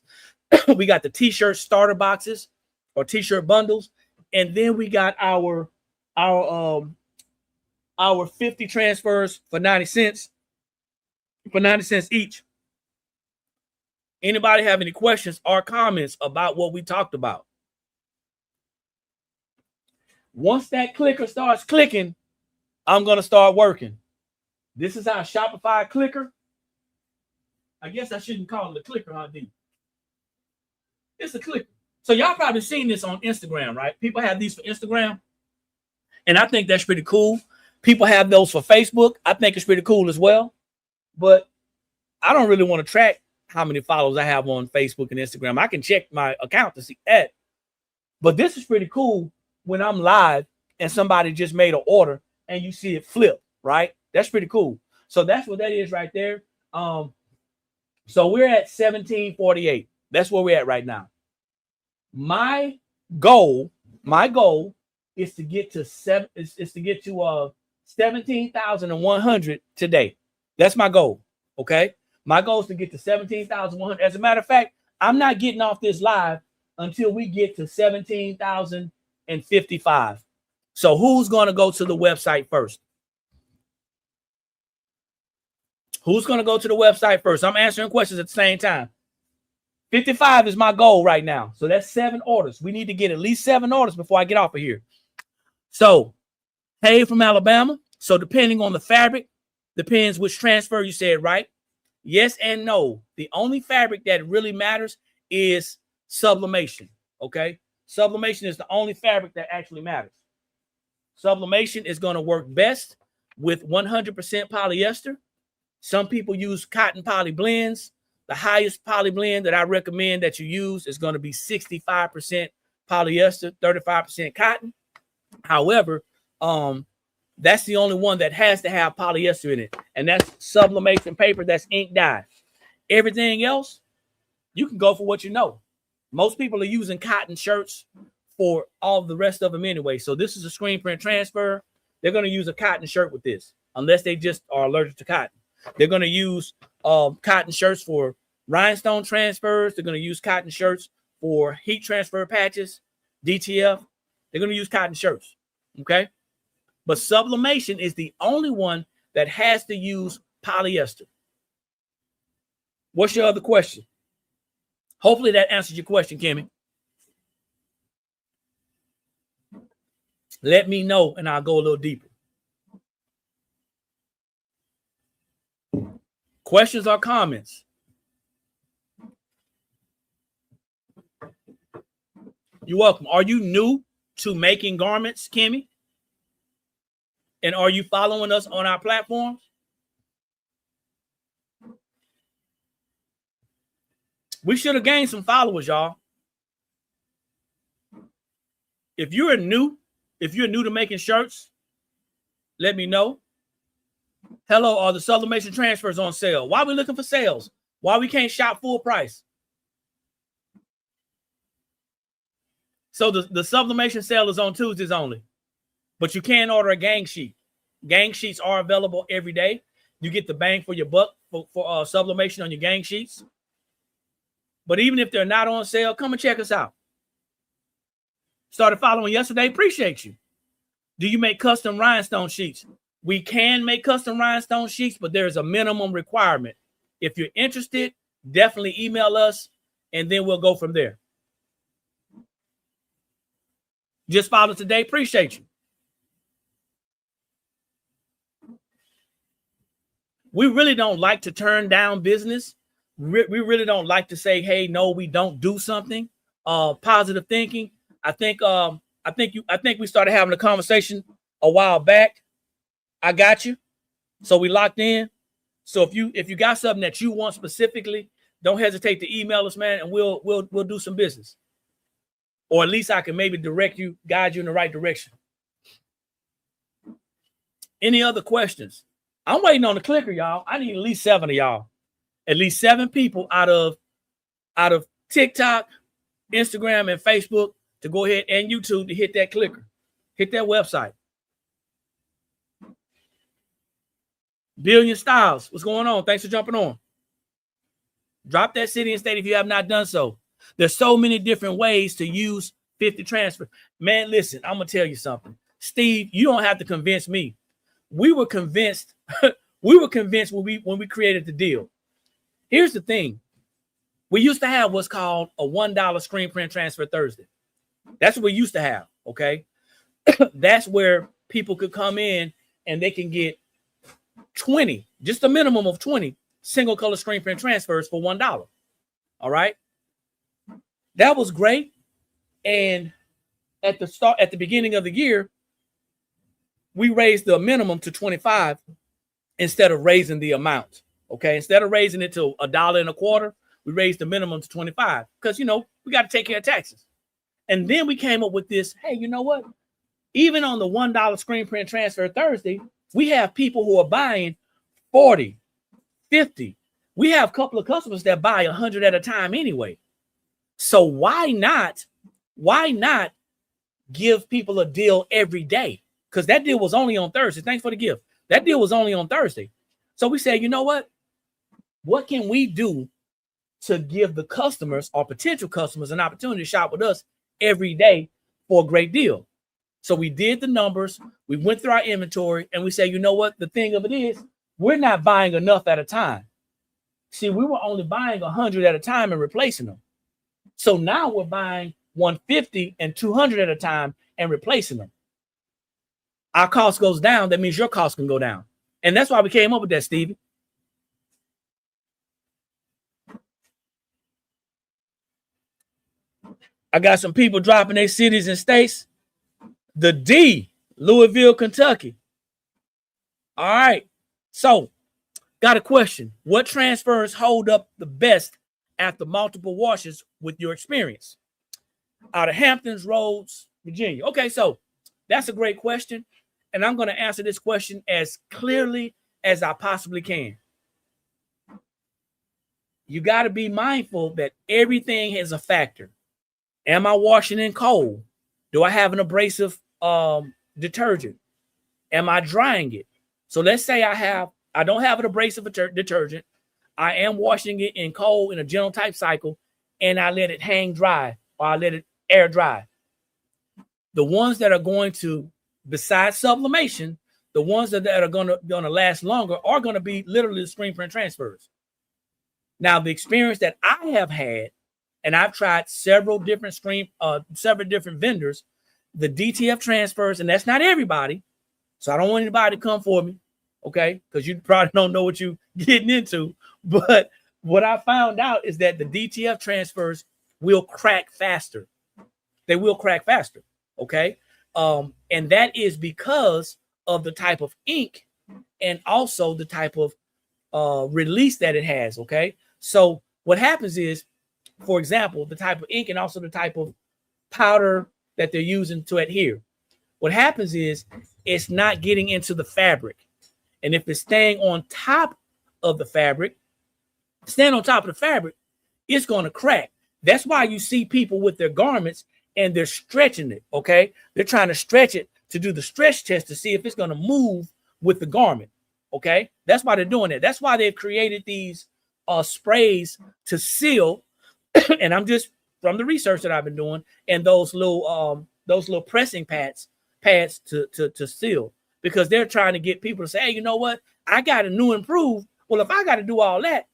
We got the t-shirt starter boxes or t-shirt bundles. And then we got our 50 transfers for 90 cents. For 90 cents each. Anybody have any questions or comments about what we talked about? Once that clicker starts clicking, I'm going to start working. This is our Shopify clicker. I guess I shouldn't call it a clicker, huh, D? It's a clicker. So y'all probably seen this on Instagram, right? People have these for Instagram. And I think that's pretty cool. People have those for Facebook. I think it's pretty cool as well. But I don't really want to track how many followers I have on Facebook and Instagram. I can check my account to see that. But this is pretty cool when I'm live and somebody just made an order and you see it flip, right? That's pretty cool. So that's what that is right there. So we're at 1748. That's where we're at right now. My goal is to get to 17,100 today. That's my goal. Okay. My goal is to get to 17,100. As a matter of fact, I'm not getting off this live until we get to 17,055. So who's going to go to the website first? Who's going to go to the website first? I'm answering questions at the same time. 55 is my goal right now. So that's 7 orders. We need to get at least 7 orders before I get off of here. So, hey, from Alabama. So depending on the fabric, depends which transfer you said, right? Yes and no. The only fabric that really matters is sublimation, okay? Sublimation is the only fabric that actually matters. Sublimation is going to work best with 100% polyester. Some people use cotton poly blends. The highest poly blend that I recommend that you use is going to be 65% polyester, 35% cotton. However, that's the only one that has to have polyester in it. And that's sublimation paper, that's ink dye. Everything else, you can go for what you know. Most people are using cotton shirts for all the rest of them anyway. So this is a screen print transfer. They're going to use a cotton shirt with this, unless they just are allergic to cotton. They're going to use cotton shirts for rhinestone transfers. They're going to use cotton shirts for heat transfer patches, DTF. They're going to use cotton shirts, okay? But sublimation is the only one that has to use polyester. What's your other question? Hopefully that answers your question, Kimmy. Let me know and I'll go a little deeper. Questions or comments? You're welcome. Are you new to making garments, Kimmy? And are you following us on our platforms? We should have gained some followers, y'all. If you're new to making shirts, let me know. Hello, are the sublimation transfers on sale? Why are we looking for sales? Why we can't shop full price? So the sublimation sale is on Tuesdays only. But you can order a gang sheet. Gang sheets are available every day. You get the bang for your buck for sublimation on your gang sheets. But even if they're not on sale, come and check us out. Started following yesterday. Appreciate you. Do you make custom rhinestone sheets? We can make custom rhinestone sheets, but there's a minimum requirement. If you're interested, definitely email us, and then we'll go from there. Just follow today. Appreciate you. We really don't like to turn down business. We really don't like to say, hey, no, we don't do something. Positive thinking. I think we started having a conversation a while back. I got you. So we locked in. So if you got something that you want specifically, don't hesitate to email us, man, and we'll do some business. Or at least I can maybe guide you in the right direction. Any other questions? I'm waiting on the clicker, y'all. I need at least 7 of y'all. at least 7 people out of TikTok, Instagram, and Facebook to go ahead, and YouTube, to hit that clicker, hit that website. Billion Styles, what's going on? Thanks for jumping on. Drop that city and state if you have not done so. There's so many different ways to use 50 transfer. Man, listen, I'm gonna tell you something. Steve, you don't have to convince me. We were convinced. We were convinced when we created the deal. Here's the thing. We used to have what's called a $1 screen print transfer Thursday. That's what we used to have. Okay. That's where people could come in and they can get 20, just a minimum of 20 single color screen print transfers for $1. All right. That was great. And at the beginning of the year, we raised the minimum to 25 instead of raising the amount. Okay. Instead of raising it to $1.25, we raised the minimum to 25 because, you know, we got to take care of taxes. And then we came up with this. Hey, you know what? Even on the $1 screen print transfer Thursday, we have people who are buying 40, 50. We have a couple of customers that buy 100 at a time anyway. So why not give people a deal every day? Because that deal was only on Thursday. Thanks for the gift. That deal was only on Thursday. So we said, you know what? What can we do to give the customers or potential customers an opportunity to shop with us every day for a great deal? So we did the numbers. We went through our inventory and we say, you know what? The thing of it is, we're not buying enough at a time. See, we were only buying 100 at a time and replacing them. So now we're buying 150 and 200 at a time and replacing them. Our cost goes down. That means your cost can go down. And that's why we came up with that, Stevie. I got some people dropping their cities and states. The D, Louisville, Kentucky. All right. So, got a question. What transfers hold up the best after multiple washes with your experience? Out of Hamptons, Rhodes, Virginia. Okay, so that's a great question. And I'm going to answer this question as clearly as I possibly can. You got to be mindful that everything has a factor. Am I washing in cold? Do I have an abrasive detergent? Am I drying it? So let's say I don't have an abrasive detergent. I am washing it in cold in a gentle type cycle, and I let it hang dry or I let it air dry. The ones that are going to, besides sublimation, the ones that are going to last longer are going to be literally the screen print transfers. Now, the experience that I have had, and I've tried several different vendors, the DTF transfers, and that's not everybody. So I don't want anybody to come for me, okay? Because you probably don't know what you're getting into. But what I found out is that the DTF transfers will crack faster. They will crack faster, okay? And that is because of the type of ink and also the type of release that it has, okay? So what happens is, for example, the type of ink and also the type of powder that they're using to adhere. What happens is it's not getting into the fabric. And if it's staying on top of the fabric, it's going to crack. That's why you see people with their garments and they're stretching it, okay? They're trying to stretch it to do the stretch test to see if it's going to move with the garment, okay? That's why they're doing it. That's why they've created these sprays to seal. And I'm just from the research that I've been doing, and those little pressing pads to seal, because they're trying to get people to say, hey, you know what? I got a new improved. Well, if I got to do all that,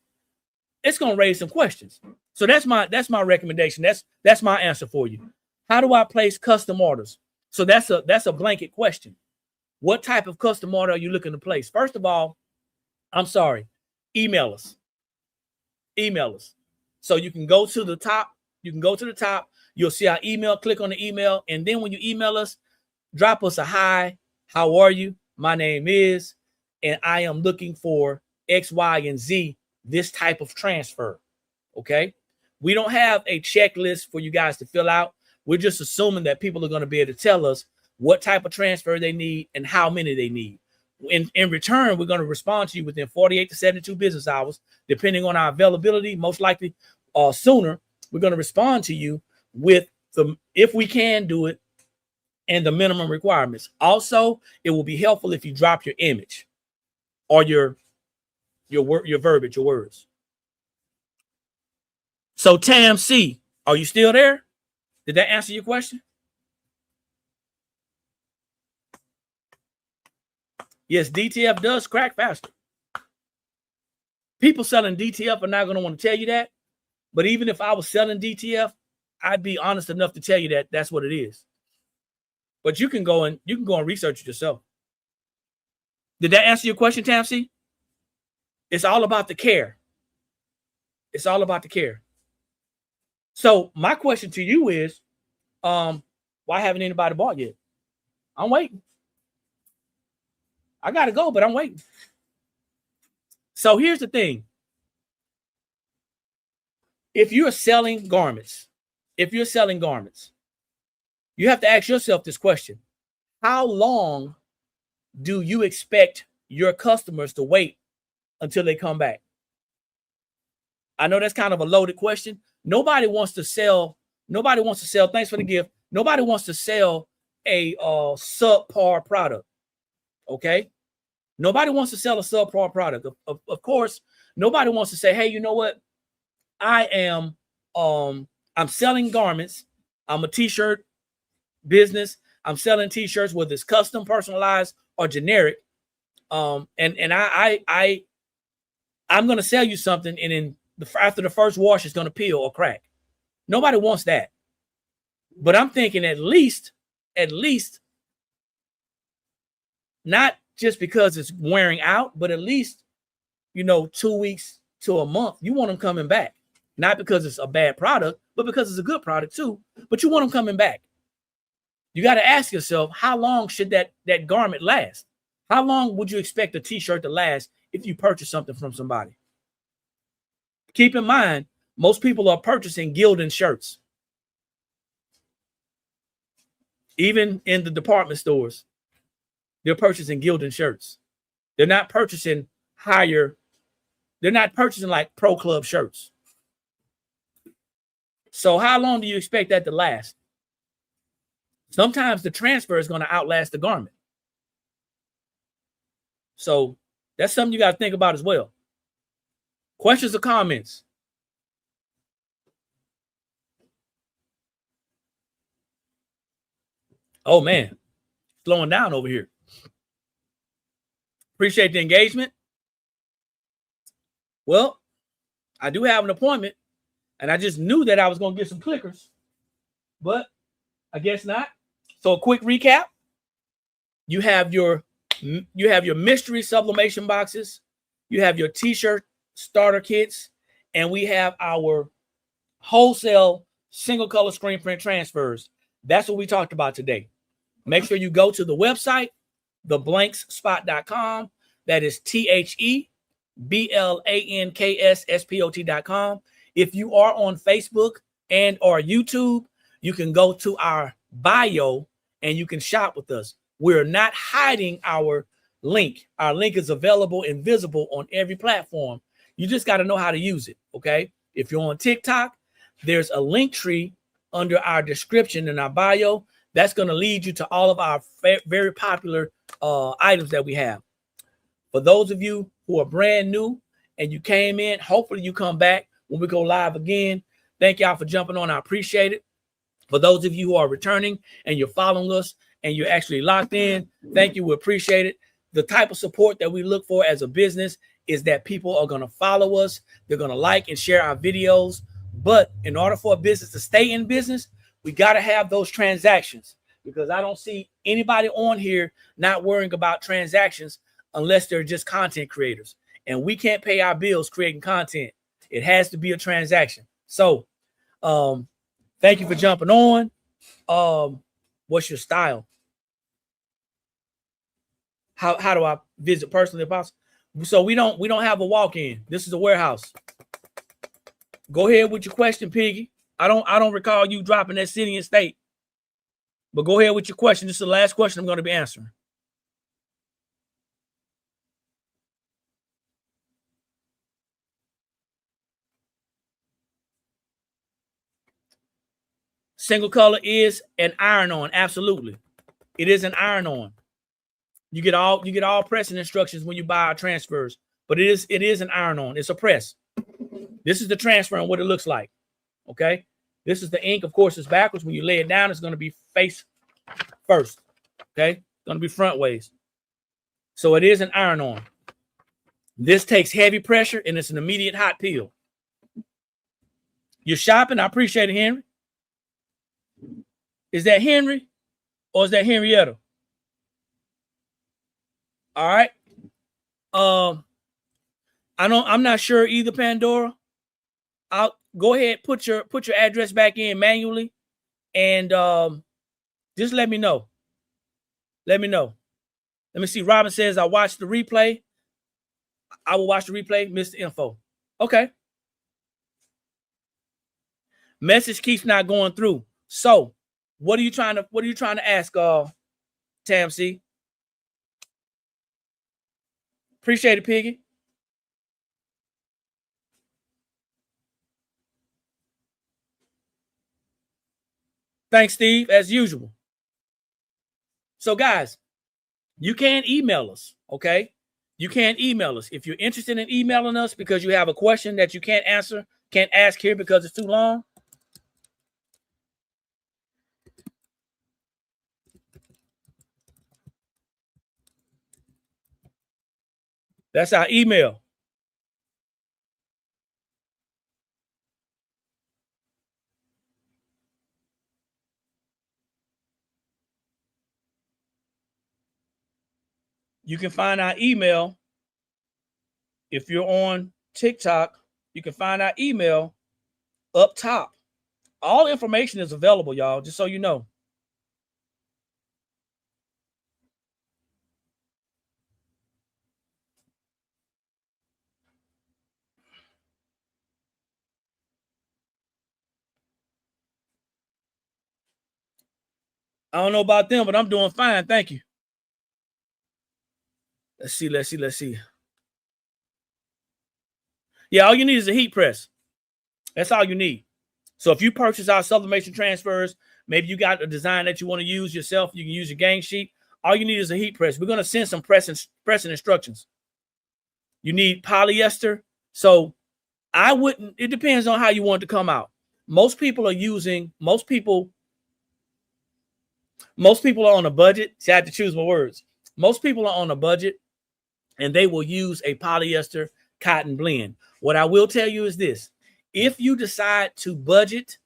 it's going to raise some questions. So that's my recommendation. That's my answer for you. How do I place custom orders? So that's a blanket question. What type of custom order are you looking to place? First of all, I'm sorry, email us. So you can go to the top. You'll see our email. Click on the email. And then when you email us, drop us a hi. How are you? My name is, and I am looking for X, Y, and Z, this type of transfer. Okay. We don't have a checklist for you guys to fill out. We're just assuming that people are going to be able to tell us what type of transfer they need and how many they need. In return, we're going to respond to you within 48 to 72 business hours, depending on our availability. Most likely sooner, we're going to respond to you with if we can do it, and the minimum requirements. Also, it will be helpful if you drop your image or your verbiage, your words. So Tam C, are you still there? Did that answer your question? Yes, DTF does crack faster. People selling DTF are not going to want to tell you that. But even if I was selling DTF, I'd be honest enough to tell you that that's what it is. But you can go and research it yourself. Did that answer your question, Tam C? It's all about the care. It's all about the care. So my question to you is, why haven't anybody bought yet? I'm waiting. I gotta go, but I'm waiting. So here's the thing. If you're selling garments, you have to ask yourself this question. How long do you expect your customers to wait until they come back? I know that's kind of a loaded question. Nobody wants to sell. Thanks for the gift. Nobody wants to sell a subpar product. Okay. Nobody wants to sell a subpar product. Of course, nobody wants to say, hey, you know what? I'm selling garments. I'm a t-shirt business. I'm selling t-shirts, whether it's custom, personalized, or generic. I'm gonna sell you something, and after the first wash, it's gonna peel or crack. Nobody wants that. But I'm thinking at least, not just because it's wearing out, but at least, 2 weeks to a month, you want them coming back. Not because it's a bad product, but because it's a good product too. But you want them coming back. You got to ask yourself, how long should that garment last? How long would you expect a t-shirt to last if you purchase something from somebody? Keep in mind, most people are purchasing Gildan shirts. Even in the department stores, they're purchasing Gildan shirts. They're not purchasing higher. They're not purchasing like Pro Club shirts. So how long do you expect that to last? Sometimes the transfer is going to outlast the garment. So that's something you got to think about as well. Questions or comments? Oh, man. Slowing down over here. Appreciate the engagement. Well, I do have an appointment, and I just knew that I was going to get some clickers, but I guess not. So a quick recap. You have your mystery sublimation boxes. You have your t-shirt starter kits, and we have our wholesale single color screen print transfers. That's what we talked about today. Make sure you go to the website, theblanksspot.com. That is TheBlanksspot.com. If you are on Facebook and or YouTube, you can go to our bio and you can shop with us. We're not hiding our link. Our link is available and visible on every platform. You just got to know how to use it, okay? If you're on TikTok, there's a link tree under our description in our bio. That's going to lead you to all of our very popular items that we have. For those of you who are brand new and you came in, hopefully you come back when we go live again. Thank y'all for jumping on. I appreciate it. For those of you who are returning and you're following us and you're actually locked in, thank you. We appreciate it. The type of support that we look for as a business is that people are going to follow us. They're going to like and share our videos. But in order for a business to stay in business, we got to have those transactions, because I don't see anybody on here not worrying about transactions unless they're just content creators. And we can't pay our bills creating content. It has to be a transaction. So thank you for jumping on. What's your style? How do I visit personally if possible? So we don't have a walk-in. This is a warehouse. Go ahead with your question, Piggy. I don't recall you dropping that city and state. But go ahead with your question. This is the last question I'm going to be answering. Single color is an iron-on. Absolutely. It is an iron-on. You get all pressing instructions when you buy our transfers, but it is an iron-on. It's a press. This is the transfer and what it looks like. Okay. This is the ink. Of course, it's backwards. When you lay it down, it's going to be face first. Okay. It's going to be front ways. So it is an iron-on. This takes heavy pressure and it's an immediate hot peel. You're shopping. I appreciate it, Henry. Is that Henry or is that Henrietta? All right. I'm not sure either, Pandora. I'll go ahead, put your address back in manually and just let me know. Let me know. Let me see. Robin says I watched the replay. I will watch the replay, miss the info. Okay. Message keeps not going through. So what are you trying to ask, Tam C? Appreciate it, Piggy. Thanks, Steve, as usual. So, guys, you can email us, okay? You can email us. If you're interested in emailing us because you have a question that you can't answer, can't ask here because it's too long, that's our email. You can find our email. If you're on TikTok, you can find our email up top. All information is available, y'all, just so you know. I don't know about them, but I'm doing fine. Thank you. Let's see. Yeah, all you need is a heat press. That's all you need. So if you purchase our sublimation transfers, maybe you got a design that you want to use yourself, you can use your gang sheet. All you need is a heat press. We're going to send some pressing instructions. You need polyester. So it depends on how you want it to come out. Most people are on a budget. See, I had to choose my words. Most people are on a budget and they will use a polyester cotton blend. What I will tell you is this. If you decide to budget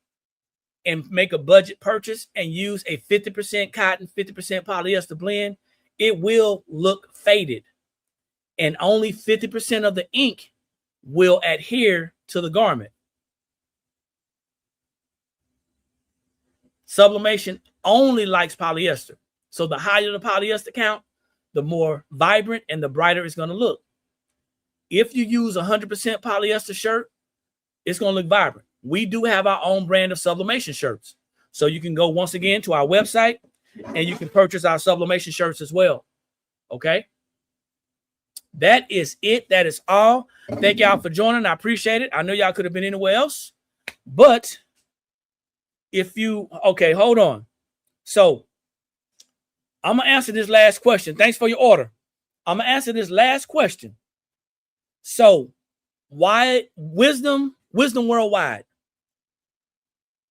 and make a budget purchase and use a 50% cotton, 50% polyester blend, it will look faded. And only 50% of the ink will adhere to the garment. Sublimation only likes polyester. So the higher the polyester count, the more vibrant and the brighter it's going to look. If you use 100% polyester shirt, it's going to look vibrant. We do have our own brand of sublimation shirts. So you can go once again to our website and you can purchase our sublimation shirts as well. Okay. That is it. That is all. Thank y'all for joining. I appreciate it. I know y'all could have been anywhere else, but okay, hold on. So I'm going to answer this last question. Thanks for your order. I'm going to answer this last question. So why Wisdom Worldwide?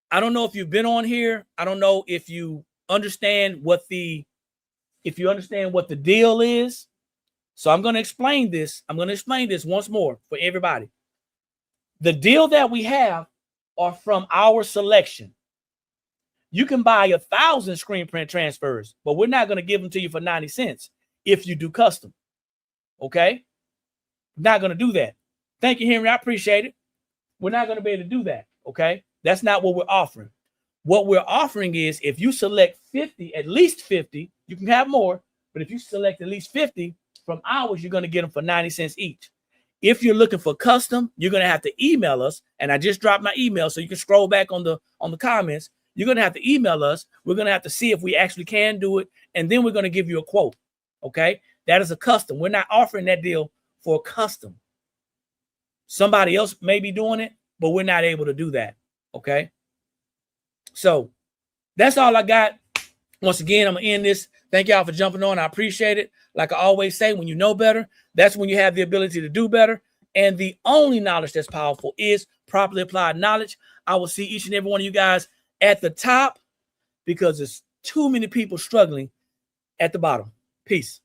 I don't know if you've been on here. I don't know if you understand what the deal is. So I'm going to explain this. I'm going to explain this once more for everybody. The deal that we have are from our selection. You can buy 1,000 screen print transfers, but we're not going to give them to you for 90 cents if you do custom. Okay? Not going to do that. Thank you, Henry. I appreciate it. We're not going to be able to do that. Okay? That's not what we're offering. What we're offering is if you select 50, at least 50, you can have more, but if you select at least 50 from ours, you're going to get them for 90 cents each. If you're looking for custom, you're going to have to email us. And I just dropped my email, so you can scroll back on the comments. You're going to have to email us. We're going to have to see if we actually can do it. And then we're going to give you a quote. Okay? That is a custom. We're not offering that deal for custom. Somebody else may be doing it, but we're not able to do that. Okay? So That's all I got. Once again, I'm going to end this. Thank y'all for jumping on. I appreciate it. Like I always say, when you know better, that's when you have the ability to do better. And the only knowledge that's powerful is properly applied knowledge. I will see each and every one of you guys at the top because there's too many people struggling at the bottom. Peace.